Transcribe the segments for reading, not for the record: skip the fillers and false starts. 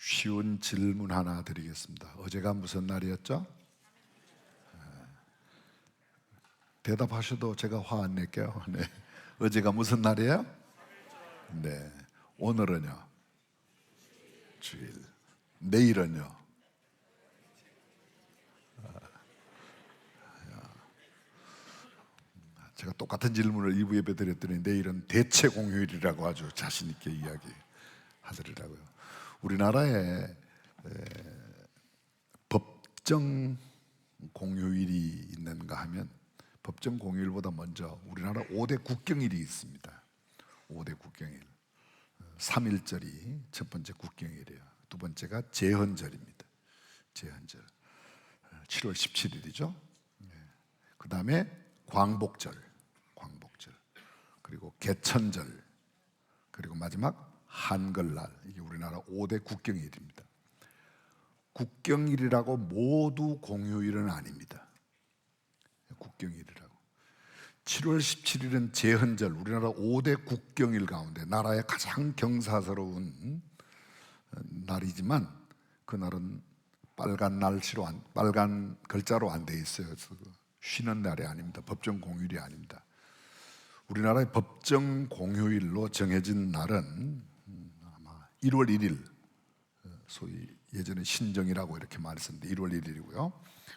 쉬운 질문 하나 드리겠습니다. 어제가 무슨 날이었죠? 대답하셔도 제가 화 안 낼게요. 네. 어제가 무슨 날이에요? 네. 오늘은요? 주일. 내일은요? 제가 똑같은 질문을 2부 예배 드렸더니 내일은 대체 공휴일이라고 아주 자신 있게 이야기하더라고요. 우리나라에 법정 공휴일이 있는가 하면 법정 공휴일보다 먼저 우리나라 5대 국경일이 있습니다. 5대 국경일. 3.1절이 첫 번째 국경일이에요. 두 번째가 제헌절입니다. 제헌절. 7월 17일이죠. 그 다음에 광복절. 그리고 개천절. 그리고 마지막 한글날. 이게 우리나라 5대 국경일입니다. 국경일이라고 모두 공휴일은 아닙니다. 국경일이라고. 7월 17일은 제헌절, 우리나라 5대 국경일 가운데 나라의 가장 경사스러운 날이지만 그날은 빨간 날씨로 빨간 글자로 안 돼 있어요. 그래서 쉬는 날이 아닙니다. 법정 공휴일이 아닙니다. 우리나라의 법정 공휴일로 정해진 날은 아마 1월 1일, 소위 예전에 신정이라고 이렇게 말했었는데 1월 1일이고요.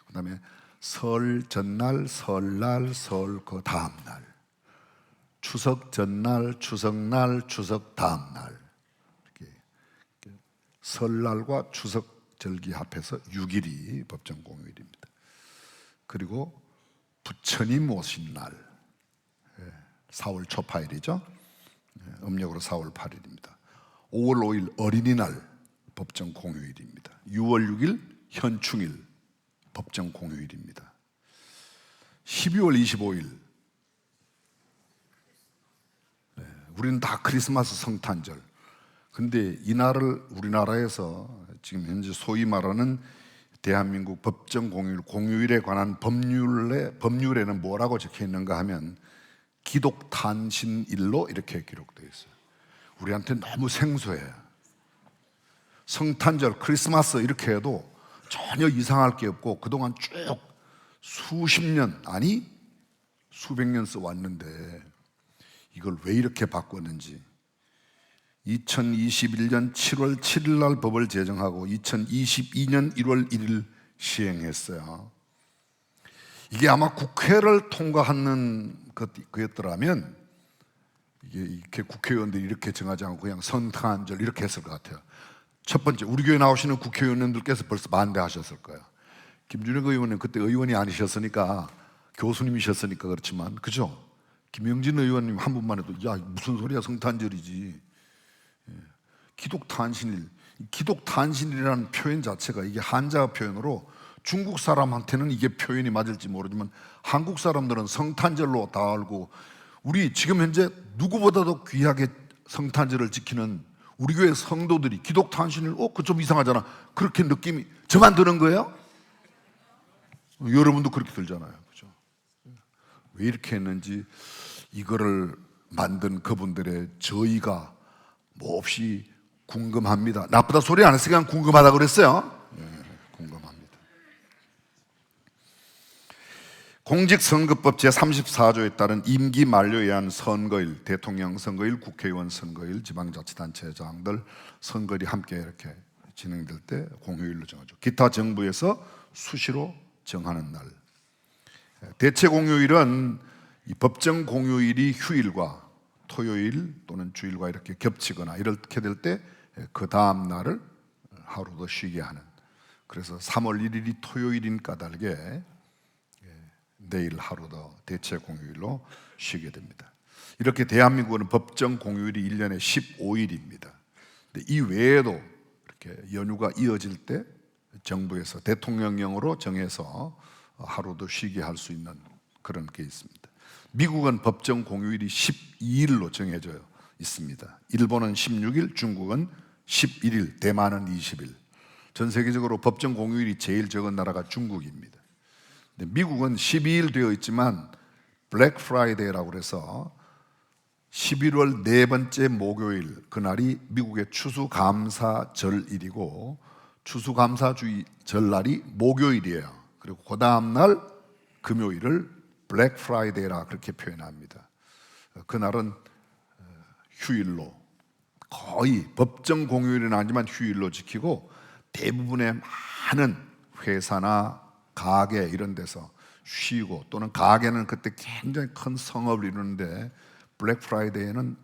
그 다음에 설 전날, 설날, 설 그 다음 날, 추석 전날, 추석날, 추석 다음 날, 이렇게 설날과 추석 절기 합해서 6일이 법정 공휴일입니다. 그리고 부처님 오신 날, 4월 초파일이죠. 음력으로 4월 8일입니다. 5월 5일 어린이날 법정 공휴일입니다. 6월 6일 현충일 법정 공휴일입니다. 12월 25일 우리는 다 크리스마스 성탄절. 근데 이날을 우리나라에서 지금 현재 소위 말하는 대한민국 법정 공휴일에 관한 법률에는 뭐라고 적혀 있는가 하면 기독탄신일로 이렇게 기록되어 있어요. 우리한테 너무 생소해요. 성탄절, 크리스마스 이렇게 해도 전혀 이상할 게 없고 그동안 쭉 수십 년, 아니 수백 년 써왔는데 이걸 왜 이렇게 바꿨는지 2021년 7월 7일 날 법을 제정하고 2022년 1월 1일 시행했어요. 이게 아마 국회를 통과하는 그였더라면 이게 이렇게 국회의원들이 이렇게 정하지 않고 그냥 성탄절 이렇게 했을 것 같아요. 첫 번째, 우리 교회 나오시는 국회의원님들께서 벌써 반대하셨을 거예요. 김준혁 의원은 그때 의원이 아니셨으니까 교수님이셨으니까 그렇지만, 그죠? 김영진 의원님 한 분만 해도 야 무슨 소리야 성탄절이지. 기독탄신일, 기독탄신일이라는 표현 자체가 이게 한자 표현으로 중국 사람한테는 이게 표현이 맞을지 모르지만 한국 사람들은 성탄절로 다 알고, 우리 지금 현재 누구보다도 귀하게 성탄절을 지키는 우리 교회 성도들이 기독탄신일, 그거 좀 이상하잖아. 그렇게 느낌이 저만 드는 거예요? 여러분도 그렇게 들잖아요. 그죠? 왜 이렇게 했는지 이거를 만든 그분들의 저희가 몹시 궁금합니다. 나보다 소리 안 했으니까 궁금하다고 그랬어요. 궁금합니다. 공직선거법 제34조에 따른 임기 만료에 의한 선거일, 대통령 선거일, 국회의원 선거일, 지방자치단체장들 선거일이 함께 이렇게 진행될 때 공휴일로 정하죠. 기타 정부에서 수시로 정하는 날. 대체 공휴일은 이 법정 공휴일이 휴일과 토요일 또는 주일과 이렇게 겹치거나 이렇게 될 때 그 다음 날을 하루 더 쉬게 하는, 그래서 3월 1일이 토요일인 까닭에 내일 하루 더 대체 공휴일로 쉬게 됩니다. 이렇게 대한민국은 법정 공휴일이 1년에 15일입니다. 근데 이 외에도 이렇게 연휴가 이어질 때 정부에서 대통령령으로 정해서 하루 더 쉬게 할 수 있는 그런 게 있습니다. 미국은 법정 공휴일이 12일로 정해져 있습니다. 일본은 16일, 중국은 11일, 대만은 20일. 전 세계적으로 법정 공휴일이 제일 적은 나라가 중국입니다. 근데 미국은 12일 되어 있지만 블랙 프라이데이라고 해서 11월 네 번째 목요일, 그날이 미국의 추수감사절일이고 추수감사절날이 목요일이에요. 그리고 그 다음날 금요일을 블랙 프라이데이라 그렇게 표현합니다. 그날은 휴일로, 거의 법정 공휴일은 아니지만 휴일로 지키고, 대부분의 많은 회사나 가게 이런 데서 쉬고, 또는 가게는 그때 굉장히 큰 성업을 이루는데 블랙 프라이데이는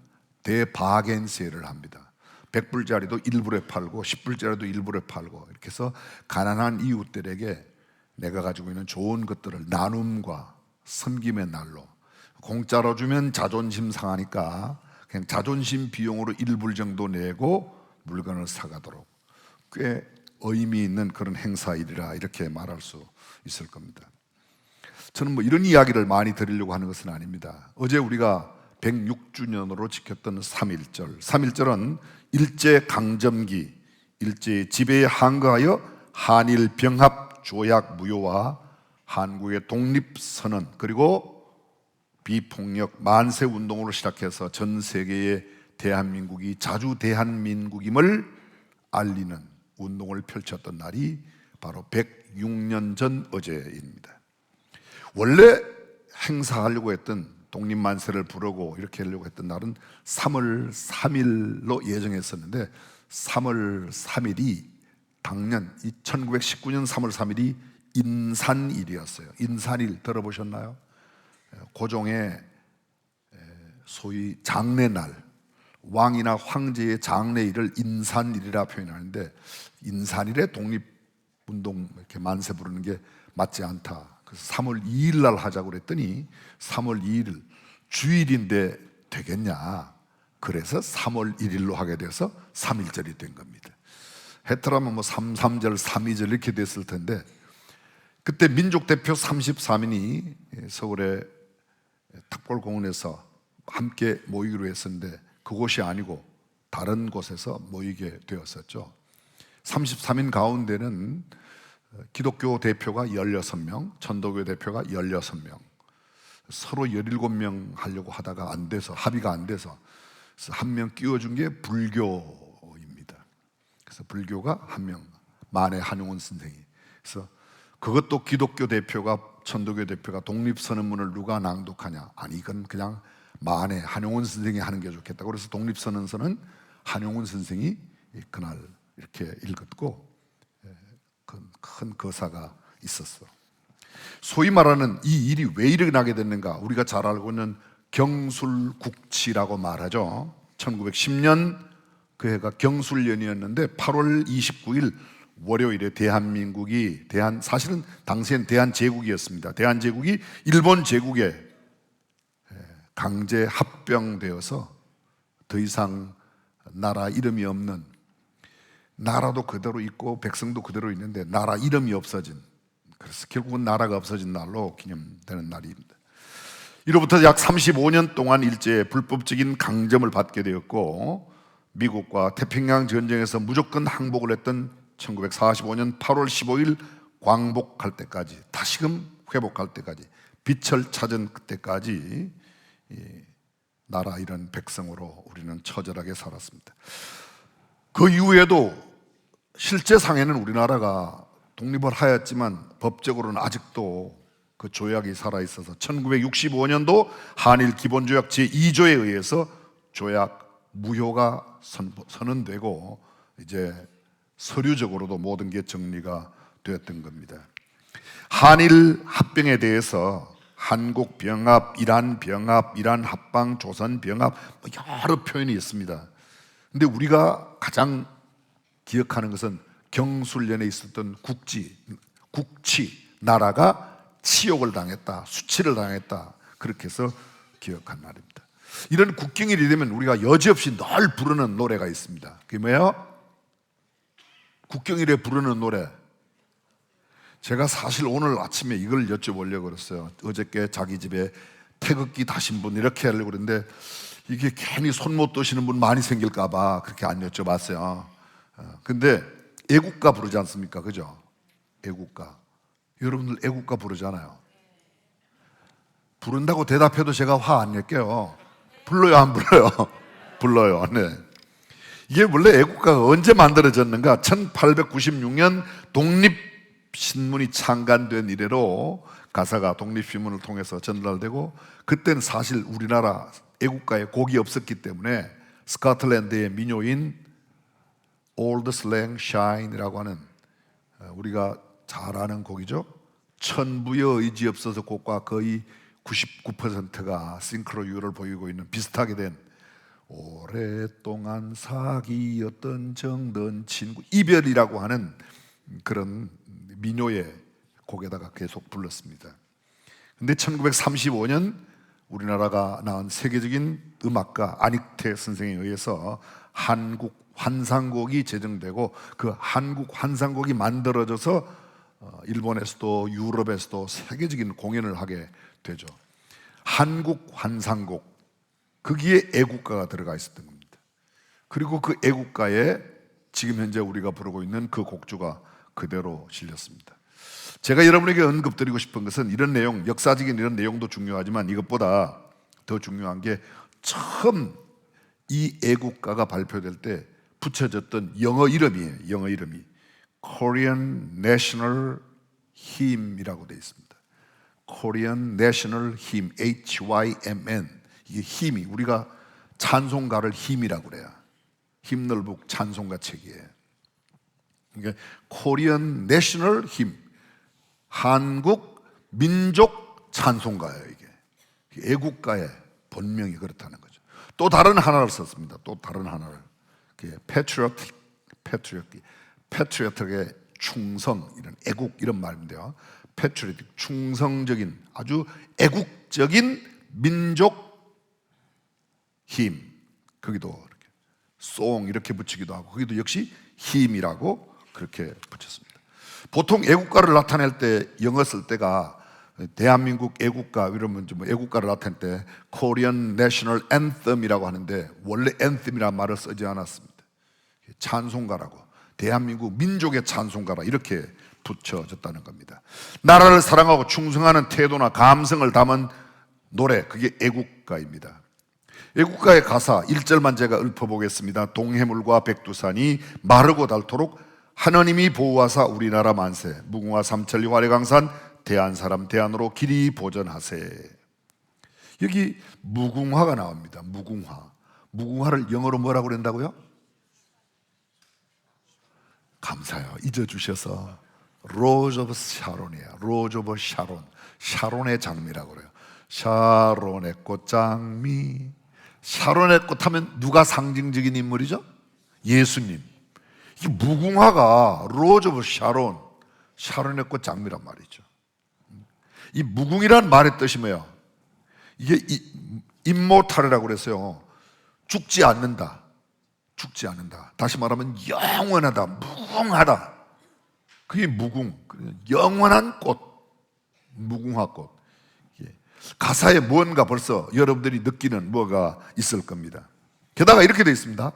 대바겐 세일을 합니다. 100불짜리도 1불에 팔고 10불짜리도 1불에 팔고, 이렇게 해서 가난한 이웃들에게 내가 가지고 있는 좋은 것들을 나눔과 섬김의 날로, 공짜로 주면 자존심 상하니까 그냥 자존심 비용으로 1불 정도 내고 물건을 사가도록, 꽤 의미 있는 그런 행사일이라 이렇게 말할 수 있을 겁니다. 저는 뭐 이런 이야기를 많이 드리려고 하는 것은 아닙니다. 어제 우리가 106주년으로 지켰던 3.1절. 3.1절은 일제강점기, 일제의 지배에 항거하여 한일 병합 조약 무효와 한국의 독립선언, 그리고 비폭력 만세 운동으로 시작해서 전 세계에 대한민국이 자주 대한민국임을 알리는 운동을 펼쳤던 날이 바로 106년 전 어제입니다. 원래 행사하려고 했던, 독립만세를 부르고 이렇게 하려고 했던 날은 3월 3일로 예정했었는데 3월 3일이 당년 1919년 3월 3일이 인산일이었어요. 인산일 들어보셨나요? 고종의 소위 장례날, 왕이나 황제의 장례일을 인산일이라 표현하는데, 인산일에 독립운동 이렇게 만세 부르는 게 맞지 않다. 그래서 3월 2일 날 하자고 그랬더니 3월 2일 주일인데 되겠냐, 그래서 3월 1일로 하게 돼서 3.1절이 된 겁니다. 했더라면 뭐 3.3절, 3.2절 이렇게 됐을 텐데, 그때 민족대표 33인이 서울의 탁골공원에서 함께 모이기로 했었는데 그곳이 아니고 다른 곳에서 모이게 되었었죠. 33인 가운데는 기독교 대표가 16명, 천도교 대표가 16명, 서로 17명 하려고 하다가 안 돼서, 합의가 안 돼서 한 명 끼워준 게 불교입니다. 그래서 불교가 한 명, 만해 한용운 선생이. 그래서 그것도 기독교 대표가, 천도교 대표가 독립선언문을 누가 낭독하냐? 아니, 이건 그냥 만해 한용운 선생이 하는 게 좋겠다고, 그래서 독립선언서는 한용운 선생이 그날 이렇게 읽었고, 큰 거사가 있었어. 소위 말하는 이 일이 왜 일어나게 됐는가? 우리가 잘 알고 있는 경술국치라고 말하죠. 1910년 그 해가 경술년이었는데 8월 29일 월요일에 대한민국이, 사실은 당시엔 대한제국이었습니다. 대한제국이 일본 제국에 강제 합병되어서 더 이상 나라 이름이 없는, 나라도 그대로 있고 백성도 그대로 있는데 나라 이름이 없어진, 그래서 결국은 나라가 없어진 날로 기념되는 날입니다. 이로부터 약 35년 동안 일제의 불법적인 강점을 받게 되었고, 미국과 태평양 전쟁에서 무조건 항복을 했던 1945년 8월 15일 광복할 때까지, 다시금 회복할 때까지, 빛을 찾은 그때까지 나라 이런 백성으로 우리는 처절하게 살았습니다. 그 이후에도 실제상에는 우리나라가 독립을 하였지만 법적으로는 아직도 그 조약이 살아있어서 1965년도 한일 기본조약 제2조에 의해서 조약 무효가 선언되고 이제 서류적으로도 모든 게 정리가 되었던 겁니다. 한일 합병에 대해서 한국 병합, 이란 병합, 이란 합방, 조선 병합, 여러 표현이 있습니다. 근데 우리가 가장 기억하는 것은 경술련에 있었던 국치, 나라가 치욕을 당했다, 수치를 당했다, 그렇게 해서 기억한 날입니다. 이런 국경일이 되면 우리가 여지없이 늘 부르는 노래가 있습니다. 그게 뭐예요? 국경일에 부르는 노래. 제가 사실 오늘 아침에 이걸 여쭤보려고 그랬어요. 어저께 자기 집에 태극기 다신 분 이렇게 하려고 그랬는데 이게 괜히 손 못 드시는 분 많이 생길까 봐 그렇게 안 여쭤봤어요. 근데 애국가 부르지 않습니까? 그죠? 애국가. 여러분들 애국가 부르잖아요. 부른다고 대답해도 제가 화 안 낼게요. 불러요, 안 불러요? 불러요. 네. 이게 원래 애국가가 언제 만들어졌는가? 1896년 독립신문이 창간된 이래로 가사가 독립신문을 통해서 전달되고, 그때는 사실 우리나라 애국가에 곡이 없었기 때문에 스코틀랜드의 민요인 Old Lang Syne이라고 하는, 우리가 잘 아는 곡이죠. 천부여 의지 없어서 곡과 거의 99%가 싱크로율을 보이고 있는, 비슷하게 된 오랫동안 사귀었던 정든 친구, 이별이라고 하는 그런 민요의 곡에다가 계속 불렀습니다. 근데 1935년 우리나라가 낳은 세계적인 음악가 안익태 선생에 의해서 한국 환상곡이 제정되고, 그 한국 환상곡이 만들어져서 일본에서도 유럽에서도 세계적인 공연을 하게 되죠. 한국 환상곡, 거기에 애국가가 들어가 있었던 겁니다. 그리고 그 애국가에 지금 현재 우리가 부르고 있는 그 곡주가 그대로 실렸습니다. 제가 여러분에게 언급드리고 싶은 것은 이런 내용, 역사적인 이런 내용도 중요하지만 이것보다 더 중요한 게, 처음 이 애국가가 발표될 때 붙여졌던 영어 이름이에요. 영어 이름이 Korean National Hymn이라고 되어 있습니다. Korean National Hymn, HYMN. 이게 힘이, 우리가 찬송가를 힘이라고 그래요. 힘널북 찬송가 책이에요. 그러니까 Korean National Hymn, 한국 민족 찬송가예요. 이게 애국가의 본명이 그렇다는 거죠. 또 다른 하나를 썼습니다. 또 다른 하나를, 패트리어틱의 충성, 이런 애국, 이런 말인데요. 패트리어틱, 충성적인, 아주 애국적인 민족 힘, 거기도 이렇게 송 이렇게 붙이기도 하고, 거기도 역시 힘이라고 그렇게 붙였습니다. 보통 애국가를 나타낼 때 영어 쓸 때가, 대한민국 애국가 이러면 뭐 애국가를 나타낼 때 Korean National Anthem이라고 하는데, 원래 anthem이라는 말을 쓰지 않았습니다. 찬송가라고, 대한민국 민족의 찬송가라, 이렇게 붙여졌다는 겁니다. 나라를 사랑하고 충성하는 태도나 감성을 담은 노래, 그게 애국가입니다. 애국가의 가사 1절만 제가 읊어보겠습니다. 동해물과 백두산이 마르고 닳도록 하나님이 보호하사 우리나라 만세, 무궁화 삼천리 활해강산 대한사람 대안으로 길이 보전하세. 여기 무궁화가 나옵니다. 무궁화. 무궁화를 영어로 뭐라고 그런다고요? 감사해요, 잊어주셔서. Rose of Sharon이에요. Rose of Sharon, 샤론의 장미라고 그래요. 샤론의 꽃장미. 샤론의 꽃 하면 누가 상징적인 인물이죠? 예수님. 이 무궁화가 로즈 오브 샤론, 샤론의 꽃 장미란 말이죠. 이 무궁이란 말의 뜻이 뭐예요? 이게 임모탈이라고 그랬어요. 죽지 않는다. 죽지 않는다. 다시 말하면 영원하다, 무궁하다. 그게 무궁, 영원한 꽃, 무궁화꽃. 가사에 뭔가 벌써 여러분들이 느끼는 뭐가 있을 겁니다. 게다가 이렇게 되어 있습니다.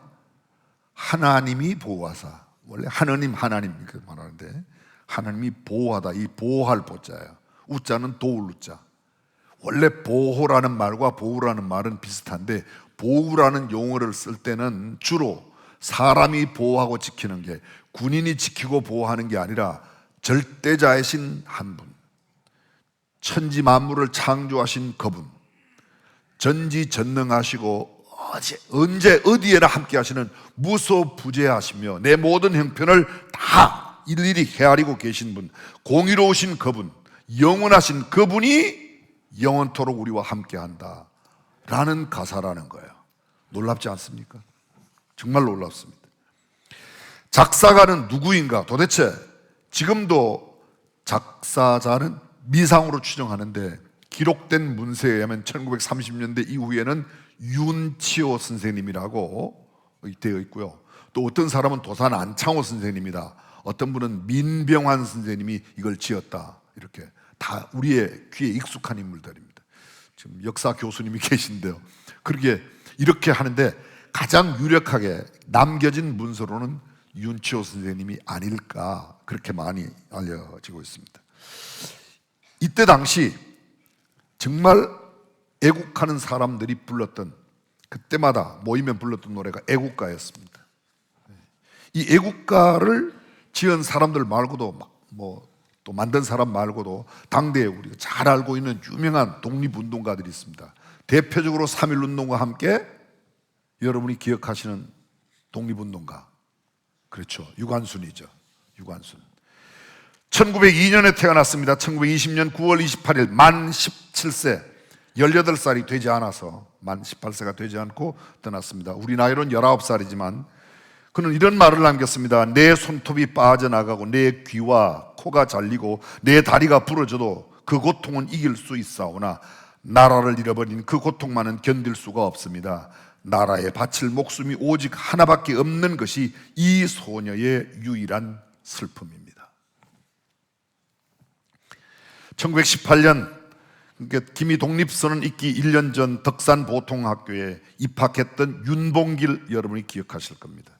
하나님이 보호하사. 원래 하느님, 하나님 이렇게 말하는데, 하나님이 보호하다, 이 보호할 보자예요. 우자는 도울 우자. 원래 보호라는 말과 보호라는 말은 비슷한데, 보호라는 용어를 쓸 때는 주로 사람이 보호하고 지키는 게, 군인이 지키고 보호하는 게 아니라 절대자이신 한 분, 천지 만물을 창조하신 그분, 전지전능하시고 언제 어디에나 함께 하시는 무소부재하시며 내 모든 형편을 다 일일이 헤아리고 계신 분, 공의로우신 그분, 영원하신 그분이 영원토록 우리와 함께한다 라는 가사라는 거예요. 놀랍지 않습니까? 정말 놀랍습니다. 작사가는 누구인가? 도대체 지금도 작사자는 미상으로 추정하는데, 기록된 문서에 의하면 1930년대 이후에는 윤치호 선생님이라고 되어 있고요. 또 어떤 사람은 도산 안창호 선생님이다, 어떤 분은 민병환 선생님이 이걸 지었다, 이렇게 다 우리의 귀에 익숙한 인물들입니다. 지금 역사 교수님이 계신데요, 그렇게 이렇게 하는데 가장 유력하게 남겨진 문서로는 윤치호 선생님이 아닐까, 그렇게 많이 알려지고 있습니다. 이때 당시 정말 애국하는 사람들이 불렀던 그때마다 모이면 불렀던 노래가 애국가였습니다. 이 애국가를 지은 사람들 말고도 또 만든 사람 말고도 당대에 우리가 잘 알고 있는 유명한 독립운동가들이 있습니다. 대표적으로 3.1운동과 함께 여러분이 기억하시는 독립운동가, 그렇죠, 유관순이죠. 유관순 1902년에 태어났습니다. 1920년 9월 28일 만 17세 18살이 되지 않아서 만 18세가 되지 않고 떠났습니다. 우리 나이로는 19살이지만 그는 이런 말을 남겼습니다. 내 손톱이 빠져나가고 내 귀와 코가 잘리고 내 다리가 부러져도 그 고통은 이길 수 있사오나 나라를 잃어버린 그 고통만은 견딜 수가 없습니다. 나라에 바칠 목숨이 오직 하나밖에 없는 것이 이 소녀의 유일한 슬픔입니다. 1918년 김이 독립선언 있기 1년 전 덕산 보통학교에 입학했던 윤봉길 여러분이 기억하실 겁니다.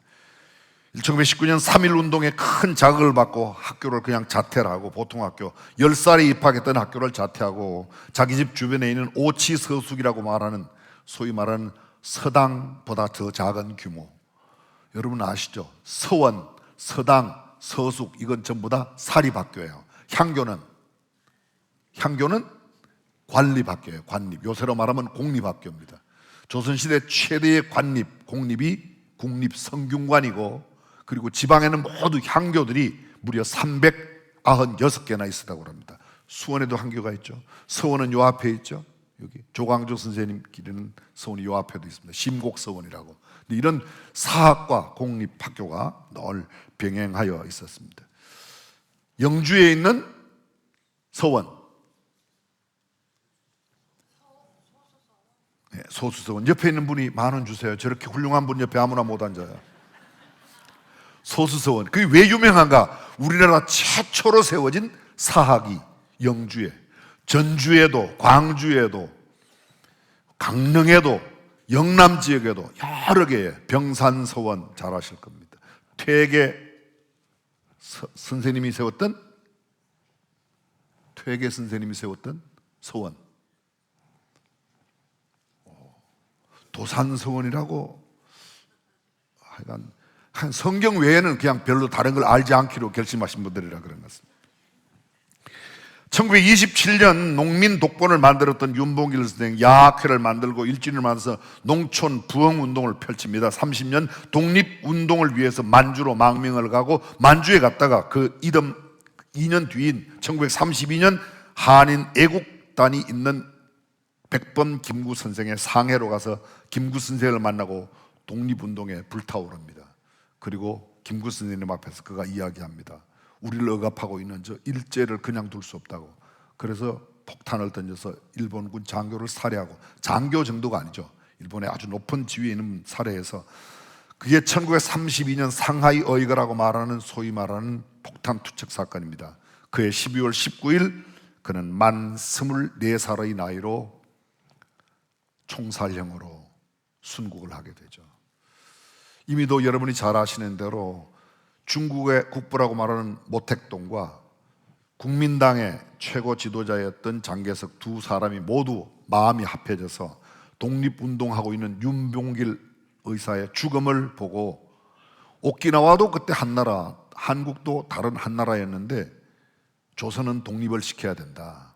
1919년 3.1운동에 큰 자극을 받고 학교를 그냥 자퇴를 하고 보통학교 10살에 입학했던 학교를 자퇴하고 자기 집 주변에 있는 오치서숙이라고 말하는 소위 말하는 서당보다 더 작은 규모, 여러분 아시죠? 서원, 서당, 서숙 이건 전부 다 사립학교예요. 향교는 관립학교예요. 관립. 요새로 말하면 공립학교입니다. 조선시대 최대의 공립이 국립성균관이고 그리고 지방에는 모두 향교들이 무려 396개나 있었다고 합니다. 수원에도 향교가 있죠. 서원은 요 앞에 있죠. 여기 조광조 선생님 기르는 서원이 요 앞에도 있습니다. 심곡서원이라고. 이런 사학과 공립학교가 늘 병행하여 있었습니다. 영주에 있는 서원, 소수서원. 옆에 있는 분이 10,000원 주세요. 저렇게 훌륭한 분 옆에 아무나 못 앉아요. 소수서원. 그게 왜 유명한가? 우리나라 최초로 세워진 사학이 영주에, 전주에도, 광주에도, 강릉에도, 영남 지역에도 여러 개의 병산서원 잘 아실 겁니다. 퇴계 선생님이 세웠던 서원, 도산서원이라고, 하여간 한 성경 외에는 그냥 별로 다른 걸 알지 않기로 결심하신 분들이라 그런 것 같습니다. 1927년 농민 독본을 만들었던 윤봉길 선생 야학회를 만들고 일진을 만들어서 농촌 부흥운동을 펼칩니다. 30년 독립운동을 위해서 만주로 망명을 가고 만주에 갔다가 그 이듬 2년 뒤인 1932년 한인 애국단이 있는 백범 김구 선생의 상해로 가서 김구 선생을 만나고 독립운동에 불타오릅니다. 그리고 김구 선생님 앞에서 그가 이야기합니다. 우리를 억압하고 있는 저 일제를 그냥 둘 수 없다고. 그래서 폭탄을 던져서 일본군 장교를 살해하고, 장교 정도가 아니죠, 일본의 아주 높은 지위에 있는 살해해서, 그게 1932년 상하이 어이거라고 말하는 소위 말하는 폭탄 투척 사건입니다. 그해 12월 19일 그는 만 24살의 나이로 총살형으로 순국을 하게 되죠. 이미도 여러분이 잘 아시는 대로 중국의 국부라고 말하는 모택동과 국민당의 최고 지도자였던 장개석 두 사람이 모두 마음이 합해져서 독립운동하고 있는 윤봉길 의사의 죽음을 보고, 오키나와도 그때 한 나라, 한국도 다른 한 나라였는데 조선은 독립을 시켜야 된다.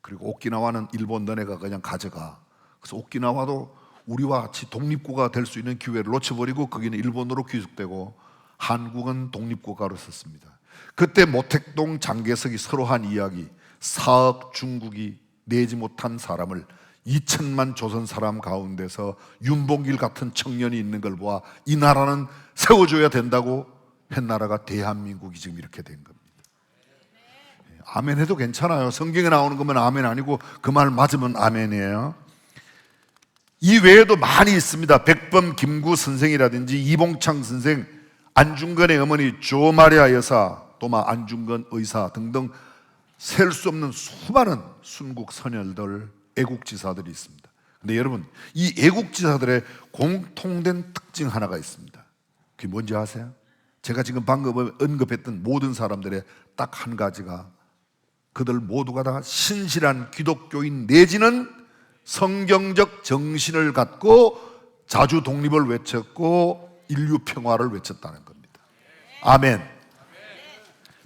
그리고 오키나와는 일본 너네가 그냥 가져가. 그래서 오키나와도 우리와 같이 독립국가가 될 수 있는 기회를 놓쳐버리고 거기는 일본으로 귀속되고 한국은 독립국가로 섰습니다. 그때 모택동 장개석이 서로 한 이야기, 사억 중국이 내지 못한 사람을 2천만 조선 사람 가운데서 윤봉길 같은 청년이 있는 걸 보아 이 나라는 세워줘야 된다고 한 나라가 대한민국이 지금 이렇게 된 겁니다. 아멘 해도 괜찮아요. 성경에 나오는 거면 아멘 아니고 그 말 맞으면 아멘이에요. 이 외에도 많이 있습니다. 백범 김구 선생이라든지 이봉창 선생, 안중근의 어머니 조마리아 여사, 또마 안중근 의사 등등 셀 수 없는 수많은 순국 선열들, 애국지사들이 있습니다. 근데 여러분, 이 애국지사들의 공통된 특징 하나가 있습니다. 그게 뭔지 아세요? 제가 지금 방금 언급했던 모든 사람들의 딱 한 가지가, 그들 모두가 다 신실한 기독교인 내지는 성경적 정신을 갖고 자주 독립을 외쳤고 인류 평화를 외쳤다는 겁니다. 아멘.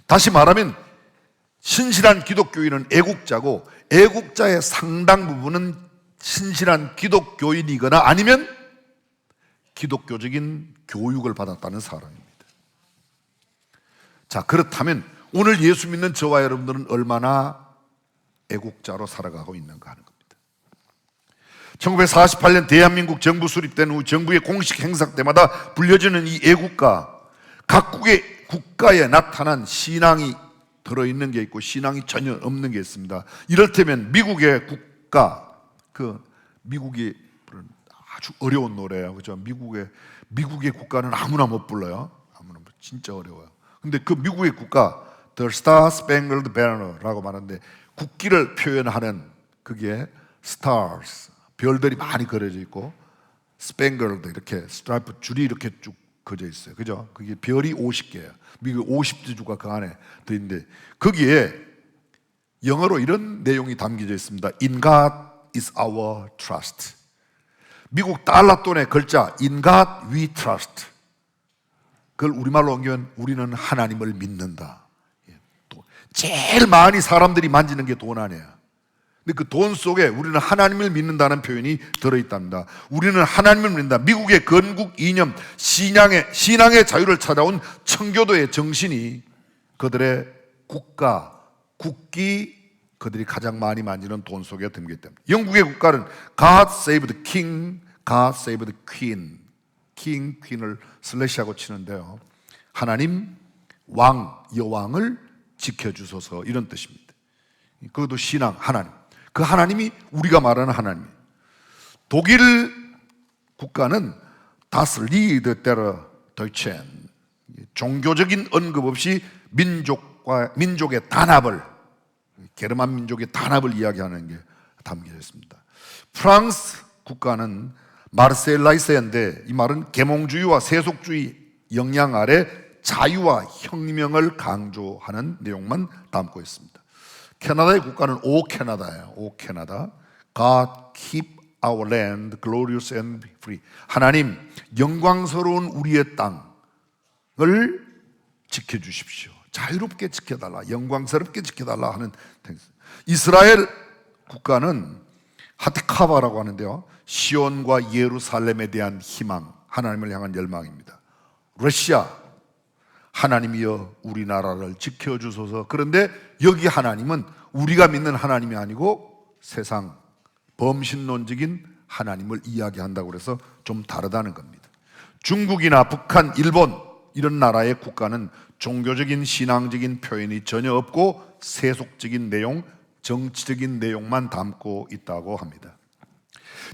다시 말하면 신실한 기독교인은 애국자고, 애국자의 상당 부분은 신실한 기독교인이거나 아니면 기독교적인 교육을 받았다는 사람입니다. 자, 그렇다면 오늘 예수 믿는 저와 여러분들은 얼마나 애국자로 살아가고 있는가 하는 겁니다. 1948년 대한민국 정부 수립된 후 정부의 공식 행사 때마다 불려지는 이 애국가, 각국의 국가에 나타난 신앙이 들어있는 게 있고 신앙이 전혀 없는 게 있습니다. 이를테면 미국의 국가, 미국이 부른 아주 어려운 노래예요. 그죠? 미국의 국가는 아무나 못 불러요. 진짜 어려워요. 근데 그 미국의 국가, The Star Spangled Banner라고 말하는데, 국기를 표현하는 그게 stars, 별들이 많이 그려져 있고, spangled 이렇게 스트라이프 줄이 이렇게 쭉 그려져 있어요. 그죠? 그게 별이 50개예요. 미국 50지주가 그 안에 들어있는데, 거기에 영어로 이런 내용이 담겨져 있습니다. In God is our trust. 미국 달러돈의 글자 In God we trust. 그걸 우리말로 옮기면 우리는 하나님을 믿는다. 제일 많이 사람들이 만지는 게 돈 아니에요. 근데 그 돈 속에 우리는 하나님을 믿는다는 표현이 들어있답니다. 우리는 하나님을 믿는다. 미국의 건국 이념, 신앙의 자유를 찾아온 청교도의 정신이 그들의 국가, 국기, 그들이 가장 많이 만지는 돈 속에 담겨 있답니다. 영국의 국가는 God save the king, God save the queen. king, queen을 슬래시하고 치는데요, 하나님, 왕, 여왕을 지켜주소서, 이런 뜻입니다. 그것도 신앙, 하나님. 그 하나님이 우리가 말하는 하나님이에요. 독일 국가는 Das Lied der Deutschen, 종교적인 언급 없이 민족의 단합을, 게르만 민족의 단합을 이야기하는 게 담겨져 있습니다. 프랑스 국가는 마르셀라이스인데, 이 말은 계몽주의와 세속주의 영향 아래 자유와 혁명을 강조하는 내용만 담고 있습니다. 캐나다의 국가는 오 캐나다예요. 오 캐나다. God keep our land glorious and free. 하나님, 영광스러운 우리의 땅을 지켜주십시오. 자유롭게 지켜달라, 영광스럽게 지켜달라 하는 텍스트. 이스라엘 국가는 하트카바라고 하는데요, 시온과 예루살렘에 대한 희망, 하나님을 향한 열망입니다. 러시아, 하나님이여 우리나라를 지켜주소서. 그런데 여기 하나님은 우리가 믿는 하나님이 아니고 세상 범신론적인 하나님을 이야기한다고 해서 좀 다르다는 겁니다. 중국이나 북한, 일본 이런 나라의 국가는 종교적인 신앙적인 표현이 전혀 없고 세속적인 내용, 정치적인 내용만 담고 있다고 합니다.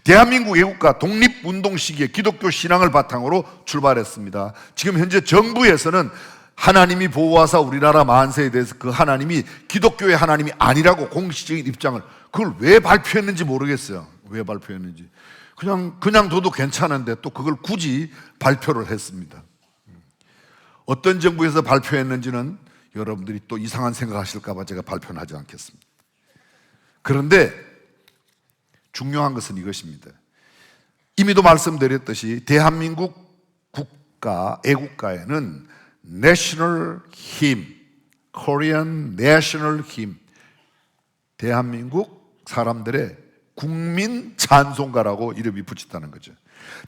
대한민국 애국가 독립운동 시기에 기독교 신앙을 바탕으로 출발했습니다. 지금 현재 정부에서는 하나님이 보호하사 우리나라 만세에 대해서 그 하나님이 기독교의 하나님이 아니라고 공식적인 입장을, 그걸 왜 발표했는지 모르겠어요. 왜 발표했는지. 그냥 둬도 괜찮은데 또 그걸 굳이 발표를 했습니다. 어떤 정부에서 발표했는지는 여러분들이 또 이상한 생각하실까 봐 제가 발표는 하지 않겠습니다. 그런데 중요한 것은 이것입니다. 이미도 말씀드렸듯이 대한민국 국가, 애국가에는 National Hymn, Korean National Hymn, 대한민국 사람들의 국민 찬송가라고 이름이 붙였다는 거죠.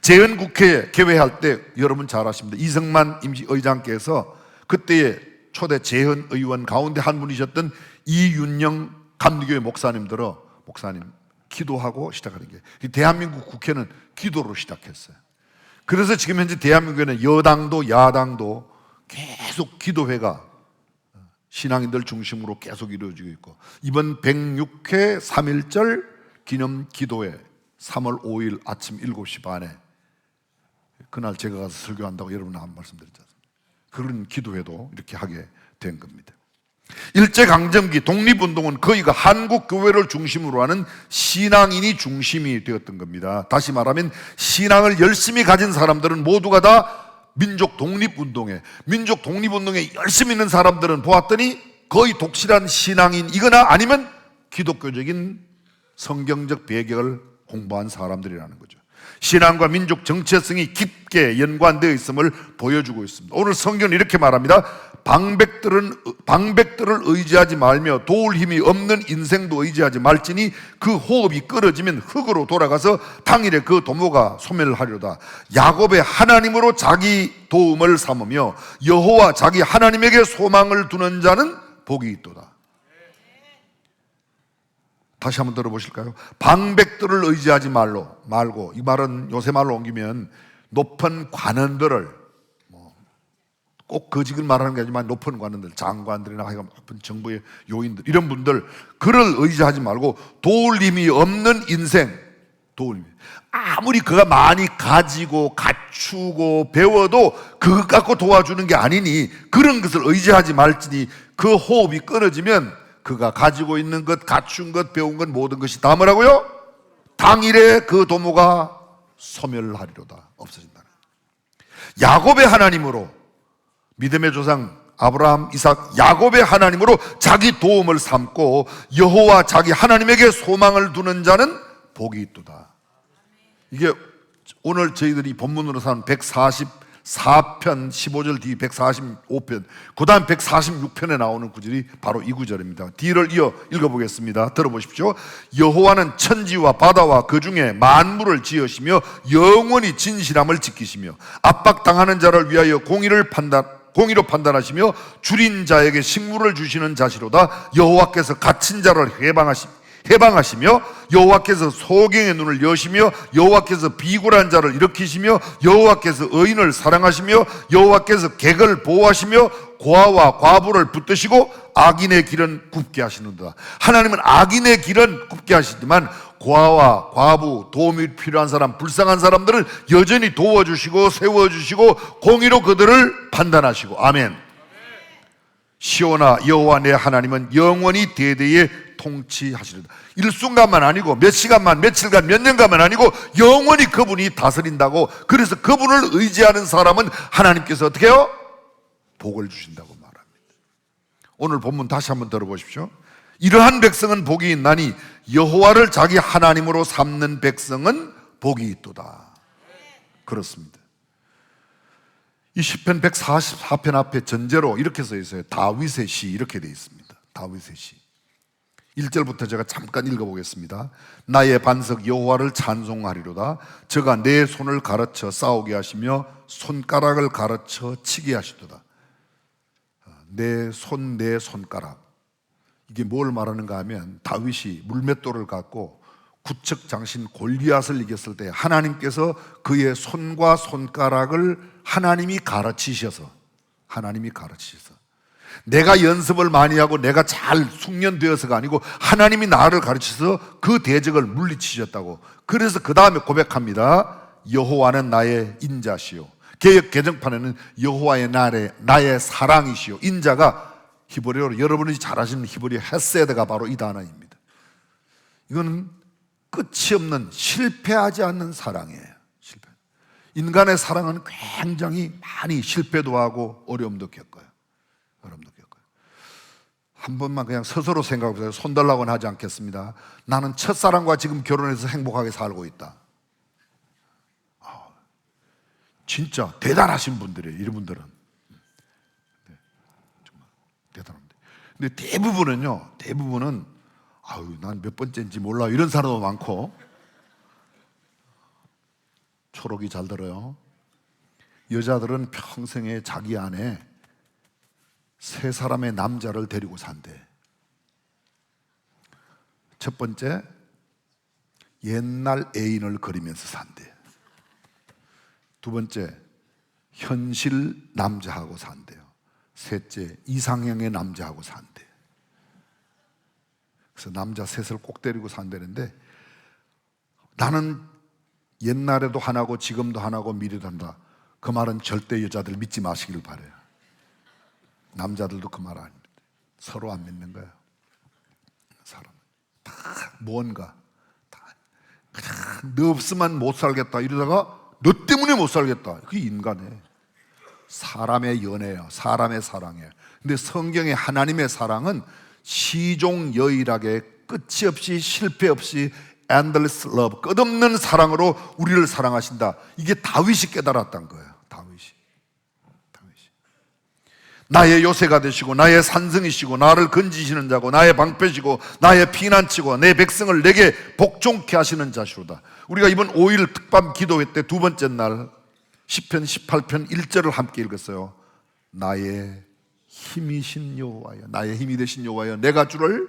재헌국회 개회할 때 여러분 잘 아십니다. 이승만 임시의장께서 그때의 초대 재헌의원 가운데 한 분이셨던 이윤영 감리교회 목사님 기도하고 시작하는 게, 대한민국 국회는 기도로 시작했어요. 그래서 지금 현재 대한민국에는 여당도 야당도 계속 기도회가 신앙인들 중심으로 계속 이루어지고 있고, 이번 106회 3.1절 기념 기도회 3월 5일 아침 7시 반에 그날 제가 가서 설교한다고 여러분 한 말씀드렸지 않습니까? 그런 기도회도 이렇게 하게 된 겁니다. 일제강점기 독립운동은 거의가 한국 교회를 중심으로 하는 신앙인이 중심이 되었던 겁니다. 다시 말하면 신앙을 열심히 가진 사람들은 모두가 다 민족 독립운동에 열심히 있는 사람들은 보았더니 거의 독실한 신앙인이거나 아니면 기독교적인 성경적 배경을 공부한 사람들이라는 거죠. 신앙과 민족 정체성이 깊게 연관되어 있음을 보여주고 있습니다. 오늘 성경은 이렇게 말합니다. 방백들을 의지하지 말며 도울 힘이 없는 인생도 의지하지 말지니 그 호흡이 끊어지면 흙으로 돌아가서 당일에 그 도모가 소멸하려다. 야곱의 하나님으로 자기 도움을 삼으며 여호와 자기 하나님에게 소망을 두는 자는 복이 있도다. 다시 한번 들어보실까요? 방백들을 의지하지 말고, 이 말은 요새 말로 옮기면 높은 관원들을, 꼭 거직을 말하는 게 아니지만 높은 관원들, 장관들이나 하여간 높은 정부의 요인들, 이런 분들, 그를 의지하지 말고 도울 힘이 없는 인생, 아무리 그가 많이 가지고 갖추고 배워도 그것 갖고 도와주는 게 아니니 그런 것을 의지하지 말지니 그 호흡이 끊어지면 그가 가지고 있는 것, 갖춘 것, 배운 것 모든 것이 다 뭐라고요? 당일에 그 도모가 소멸하리로다. 없어진다. 야곱의 하나님으로, 믿음의 조상 아브라함, 이삭, 야곱의 하나님으로 자기 도움을 삼고 여호와 자기 하나님에게 소망을 두는 자는 복이 있도다. 이게 오늘 저희들이 본문으로 산 144편 15절 뒤 145편, 그 다음 146편에 나오는 구절이 바로 이 구절입니다. 뒤를 이어 읽어보겠습니다. 들어보십시오. 여호와는 천지와 바다와 그 중에 만물을 지으시며 영원히 진실함을 지키시며 압박당하는 자를 위하여 공의로 판단하시며 줄인 자에게 식물을 주시는 자시로다. 여호와께서 갇힌 자를 해방하시며 여호와께서 소경의 눈을 여시며 여호와께서 비굴한 자를 일으키시며 여호와께서 의인을 사랑하시며 여호와께서 객을 보호하시며 고아와 과부를 붙드시고 악인의 길은 굽게 하시는도다. 하나님은 악인의 길은 굽게 하시지만 고아와 과부, 도움이 필요한 사람, 불쌍한 사람들을 여전히 도와주시고 세워주시고 공의로 그들을 판단하시고. 아멘. 시온아, 여호와 내 하나님은 영원히 대대에 통치하시리다. 일순간만 아니고 몇 시간만, 며칠간, 몇 년간만 아니고 영원히 그분이 다스린다고. 그래서 그분을 의지하는 사람은 하나님께서 어떻게 해요? 복을 주신다고 말합니다. 오늘 본문 다시 한번 들어보십시오. 이러한 백성은 복이 있나니 여호와를 자기 하나님으로 삼는 백성은 복이 있도다. 그렇습니다. 이 시편 144편 앞에 전제로 이렇게 써 있어요. 다윗의 시, 이렇게 되어 있습니다. 다윗의 시 1절부터 제가 잠깐 읽어보겠습니다. 나의 반석 여호와를 찬송하리로다. 저가 내 손을 가르쳐 싸우게 하시며 손가락을 가르쳐 치게 하시도다. 내 손가락, 이게 뭘 말하는가 하면 다윗이 물맷돌을 갖고 구척 장신 골리앗을 이겼을 때 하나님께서 그의 손과 손가락을 하나님이 가르치셔서 내가 연습을 많이 하고 내가 잘 숙련되어서가 아니고 하나님이 나를 가르쳐서 그 대적을 물리치셨다고. 그래서 그 다음에 고백합니다. 여호와는 나의 인자시요. 개역 개정판에는 여호와의 나의 사랑이시요. 인자가 히브리어로 여러분이 잘 아시는 히브리어 헤세드가 바로 이 단어입니다. 이거는 끝이 없는, 실패하지 않는 사랑이에요. 인간의 사랑은 굉장히 많이 실패도 하고 어려움도 겪어요. 한 번만 그냥 스스로 생각해보세요. 손 달라고는 하지 않겠습니다. 나는 첫사랑과 지금 결혼해서 행복하게 살고 있다. 진짜 대단하신 분들이에요. 이런 분들은 정말 대단합니다. 근데 대부분은 난 몇 번째인지 몰라, 이런 사람도 많고. 초록이 잘 들어요. 여자들은 평생에 자기 안에 세 사람의 남자를 데리고 산대. 첫 번째, 옛날 애인을 그리면서 산대. 두 번째, 현실 남자하고 산대요. 셋째, 이상형의 남자하고 산대. 그래서 남자 셋을 꼭 데리고 산다는데, 나는 옛날에도 하나고 지금도 하나고 미래도 한다. 그 말은 절대 여자들 믿지 마시길 바라요. 남자들도 그 말 아닙니다. 서로 안 믿는 거예요. 사람은 다 뭔가 그냥 너 없으면 못 살겠다 이러다가 너 때문에 못 살겠다. 그게 인간이에요. 사람의 연애예요. 사람의 사랑이에요. 근데 성경의 하나님의 사랑은 시종여일하게 끝이 없이 실패 없이 endless love, 끝없는 사랑으로 우리를 사랑하신다. 이게 다윗이 깨달았던 거예요. 다윗이. 나의 요새가 되시고 나의 산성이시고 나를 건지시는 자고 나의 방패시고 나의 피난치고 내 백성을 내게 복종케 하시는 자시로다. 우리가 이번 5일 특밤 기도회 때 두 번째 날 시편 18편 1절을 함께 읽었어요. 나의 힘이신 여호와여, 나의 힘이 되신 여호와여, 내가 주를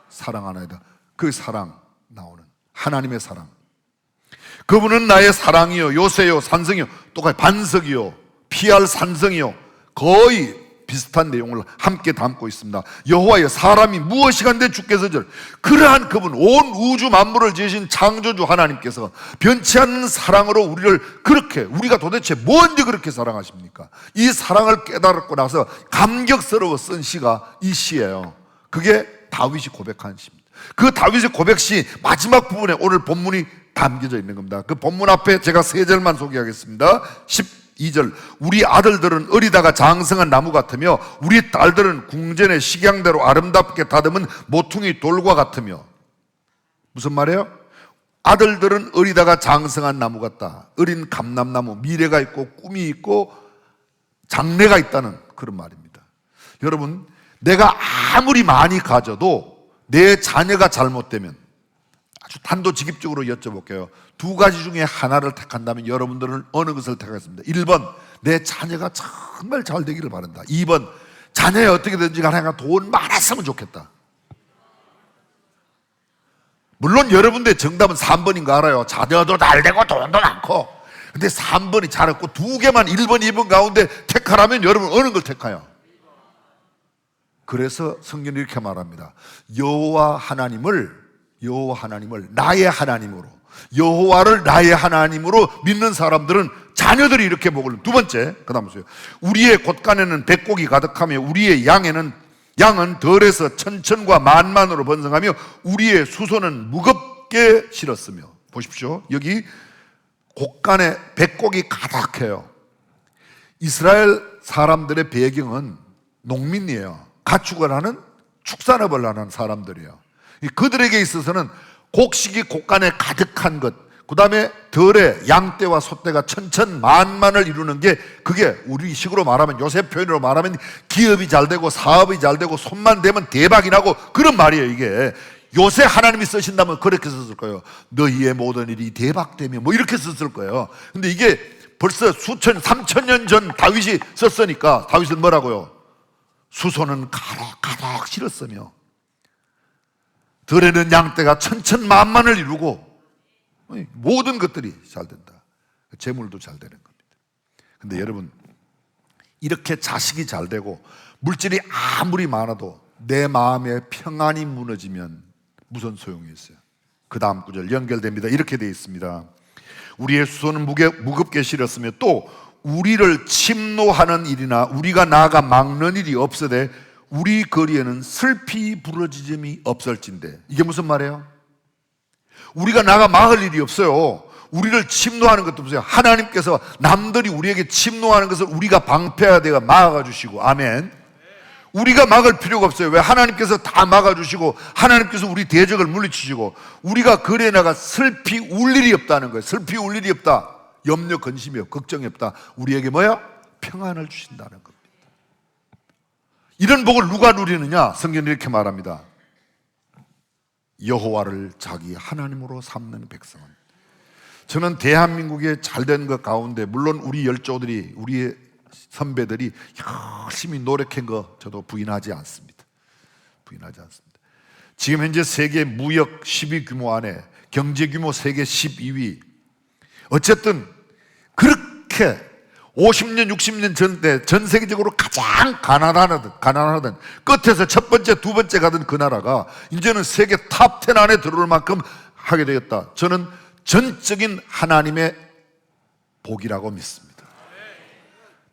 사랑하나이다. 그 사랑 나오는 하나님의 사랑. 그분은 나의 사랑이요, 요새요, 산성이요, 똑같이 반석이요, 피할 산성이요, 거의 비슷한 내용을 함께 담고 있습니다. 여호와여, 사람이 무엇이간데 주께서 절. 그러한 그분, 온 우주 만물을 지으신 창조주 하나님께서 변치 않는 사랑으로 우리를 그렇게, 우리가 도대체 뭔데 그렇게 사랑하십니까? 이 사랑을 깨달았고 나서 감격스러워 쓴 시가 이 시예요. 그게 다윗이 고백한 시입니다. 그 다윗의 고백시 마지막 부분에 오늘 본문이 담겨져 있는 겁니다. 그 본문 앞에 제가 세 절만 소개하겠습니다. 12절, 우리 아들들은 어리다가 장성한 나무 같으며 우리 딸들은 궁전의 식양대로 아름답게 다듬은 모퉁이 돌과 같으며. 무슨 말이에요? 아들들은 어리다가 장성한 나무 같다. 어린 감람나무, 미래가 있고 꿈이 있고 장래가 있다는 그런 말입니다. 여러분, 내가 아무리 많이 가져도 내 자녀가 잘못되면, 아주 단도직입적으로 여쭤볼게요. 두 가지 중에 하나를 택한다면 여러분들은 어느 것을 택하겠습니다? 1번, 내 자녀가 정말 잘 되기를 바란다. 2번, 자녀에 어떻게든지 간에 돈 많았으면 좋겠다. 물론 여러분들의 정답은 3번인 거 알아요. 자녀도 잘 되고 돈도 많고. 근데 3번이 잘했고 두 개만 1번, 2번 가운데 택하라면 여러분 어느 걸 택해요? 그래서 성경이 이렇게 말합니다. 여호와 하나님을 나의 하나님으로, 여호와를 나의 하나님으로 믿는 사람들은 자녀들이 이렇게 복을. 두 번째, 그 다음 보세요. 우리의 곳간에는 백곡이 가득하며 우리의 양은 덜에서 천천과 만만으로 번성하며 우리의 수소는 무겁게 실었으며. 보십시오. 여기 곳간에 백곡이 가득해요. 이스라엘 사람들의 배경은 농민이에요. 가축을 하는, 축산업을 하는 사람들이에요. 그들에게 있어서는 곡식이 곳간에 가득한 것, 그 다음에 덜에 양떼와 소떼가 천천만만을 이루는 게, 그게 우리 식으로 말하면, 요새 표현으로 말하면 기업이 잘 되고 사업이 잘 되고 손만 대면 대박이 나고 그런 말이에요. 이게 요새 하나님이 쓰신다면 그렇게 썼을 거예요. 너희의 모든 일이 대박되며 뭐 이렇게 썼을 거예요. 근데 이게 벌써 수천, 3,000년 전 다윗이 썼으니까 다윗은 뭐라고요? 수소는 가득 실었으며 덜에는 양떼가 천천만만을 이루고 모든 것들이 잘 된다. 재물도 잘 되는 겁니다. 근데 여러분, 이렇게 자식이 잘 되고 물질이 아무리 많아도 내 마음에 평안이 무너지면 무슨 소용이 있어요? 그 다음 구절 연결됩니다. 이렇게 되어 있습니다. 우리의 수소는 무겁게 실었으며 또 우리를 침노하는 일이나 우리가 나아가 막는 일이 없으되 우리 거리에는 슬피 부러지점이 없을진데. 이게 무슨 말이에요? 우리가 나가 막을 일이 없어요. 우리를 침노하는 것도 없어요. 하나님께서 남들이 우리에게 침노하는 것을 우리가 방패하되어 막아주시고. 아멘. 우리가 막을 필요가 없어요. 왜? 하나님께서 다 막아주시고 하나님께서 우리 대적을 물리치시고 우리가 거리에 나가 슬피 울 일이 없다는 거예요. 슬피 울 일이 없다. 염려 근심이 없고 걱정이 없다. 우리에게 뭐야? 평안을 주신다는 겁니다. 이런 복을 누가 누리느냐? 성경이 이렇게 말합니다. 여호와를 자기 하나님으로 삼는 백성은. 저는 대한민국에 잘된 것 가운데 물론 우리 열조들이, 우리의 선배들이 열심히 노력한 거 저도 부인하지 않습니다. 지금 현재 세계 무역 10위 규모 안에 경제 규모 세계 12위. 어쨌든 그렇게 50년, 60년 전에 전 세계적으로 가장 가난하던 끝에서 첫 번째, 두 번째 가던 그 나라가 이제는 세계 탑 10 안에 들어올 만큼 하게 되었다. 저는 전적인 하나님의 복이라고 믿습니다.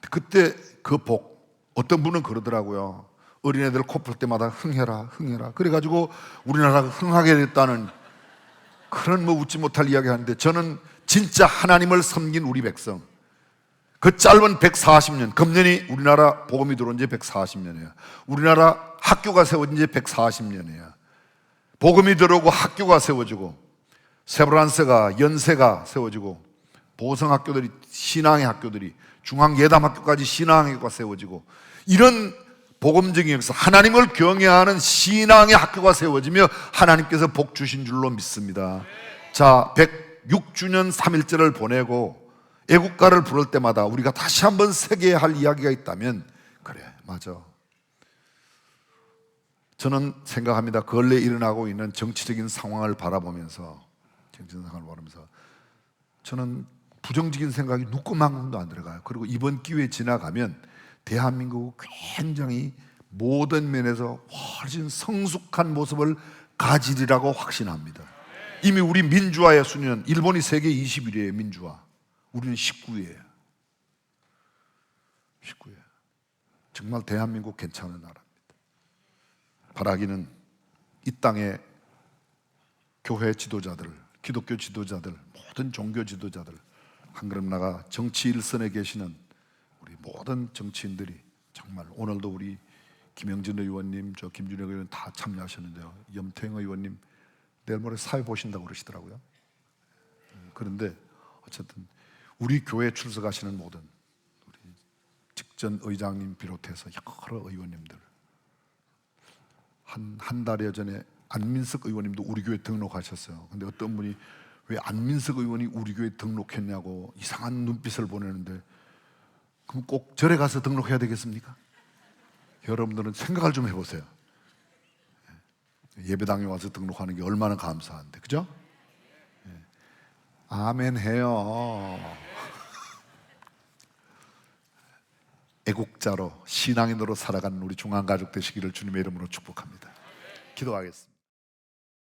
그때 그 복, 어떤 분은 그러더라고요. 어린애들 코 풀 때마다 흥해라. 그래가지고 우리나라가 흥하게 됐다는 그런 웃지 못할 이야기 하는데, 저는 진짜 하나님을 섬긴 우리 백성, 그 짧은 140년, 금년이 우리나라 복음이 들어온 지 140년이에요. 우리나라 학교가 세워진 지 140년이에요. 복음이 들어오고 학교가 세워지고 세브란스가 연세가 세워지고 보성학교들이 신앙의 학교들이 중앙예담학교까지 신앙의 학교가 세워지고 이런 복음적인 역사, 하나님을 경외하는 신앙의 학교가 세워지며 하나님께서 복 주신 줄로 믿습니다. 자, 106주년 3.1절을 보내고 애국가를 부를 때마다 우리가 다시 한번 새겨야 할 이야기가 있다면 그래, 맞아. 저는 생각합니다. 근래 일어나고 있는 정치적인 상황을 바라보면서 저는 부정적인 생각이 누구만큼도 안 들어가요. 그리고 이번 기회에 지나가면 대한민국은 굉장히 모든 면에서 훨씬 성숙한 모습을 가지리라고 확신합니다. 이미 우리 민주화의 수년, 일본이 세계 21위예요. 민주화, 우리는 19위예요. 19위예요. 정말 대한민국 괜찮은 나라입니다. 바라기는 이 땅의 교회 지도자들, 기독교 지도자들, 모든 종교 지도자들, 한 걸음 나가 정치 일선에 계시는 우리 모든 정치인들이 정말 오늘도 우리 김영진 의원님, 저 김준혁 의원 다 참여하셨는데요. 염태영 의원님 내일 모레 사회 보신다고 그러시더라고요. 그런데 어쨌든 우리 교회 출석하시는 모든 우리 직전 의장님 비롯해서 여러 의원님들, 한 달여 전에 안민석 의원님도 우리 교회 등록하셨어요. 근데 어떤 분이 왜 안민석 의원이 우리 교회 등록했냐고 이상한 눈빛을 보내는데, 그럼 꼭 절에 가서 등록해야 되겠습니까? 여러분들은 생각을 좀 해보세요. 예배당에 와서 등록하는 게 얼마나 감사한데, 그죠? 아멘 해요. 애국자로 신앙인으로 살아가는 우리 중앙가족 되시기를 주님의 이름으로 축복합니다. 기도하겠습니다.